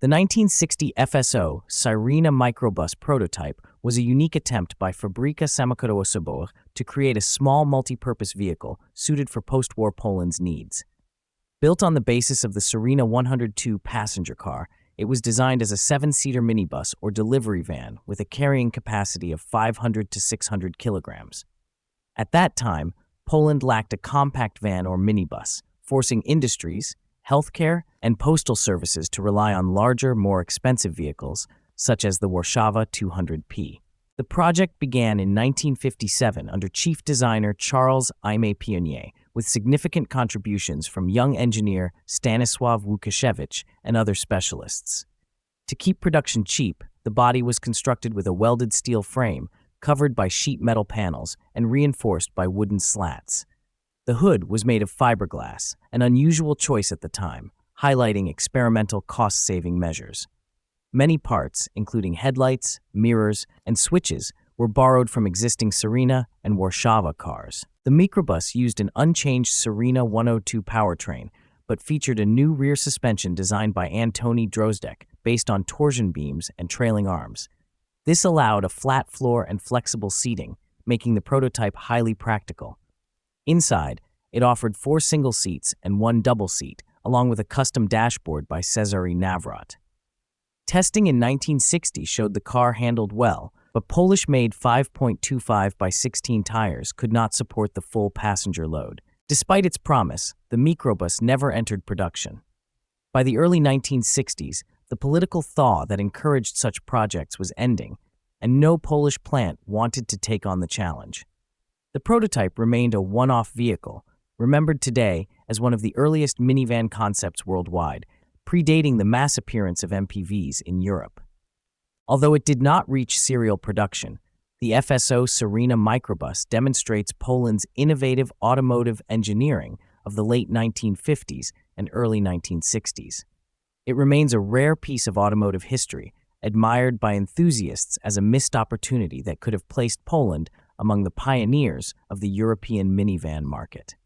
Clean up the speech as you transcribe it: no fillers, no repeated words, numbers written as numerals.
The 1960 FSO Syrena Mikrobus Prototype was a unique attempt by Fabryka Samochodów to create a small multi-purpose vehicle suited for post-war Poland's needs. Built on the basis of the Syrena 102 passenger car, it was designed as a 7-seater minibus or delivery van with a carrying capacity of 500 to 600 kilograms. At that time, Poland lacked a compact van or minibus, forcing industries, healthcare, and postal services to rely on larger, more expensive vehicles, such as the Warszawa 200P. The project began in 1957 under chief designer Charles Aimé Pionnier, with significant contributions from young engineer Stanisław Łukasiewicz and other specialists. To keep production cheap, the body was constructed with a welded steel frame, covered by sheet metal panels and reinforced by wooden slats. The hood was made of fiberglass, an unusual choice at the time, highlighting experimental cost-saving measures. Many parts, including headlights, mirrors, and switches, were borrowed from existing Syrena and Warszawa cars. The Mikrobus used an unchanged Syrena 102 powertrain, but featured a new rear suspension designed by Antoni Drozdek based on torsion beams and trailing arms. This allowed a flat floor and flexible seating, making the prototype highly practical. Inside, it offered 4 single seats and 1 double seat, along with a custom dashboard by Cezary Nawrot. Testing in 1960 showed the car handled well, but Polish-made 5.25 by 16 tires could not support the full passenger load. Despite its promise, the Mikrobus never entered production. By the early 1960s, the political thaw that encouraged such projects was ending, and no Polish plant wanted to take on the challenge. The prototype remained a one-off vehicle, remembered today as one of the earliest minivan concepts worldwide, predating the mass appearance of MPVs in Europe. Although it did not reach serial production, the FSO Syrena Mikrobus demonstrates Poland's innovative automotive engineering of the late 1950s and early 1960s. It remains a rare piece of automotive history, admired by enthusiasts as a missed opportunity that could have placed Poland among the pioneers of the European minivan market.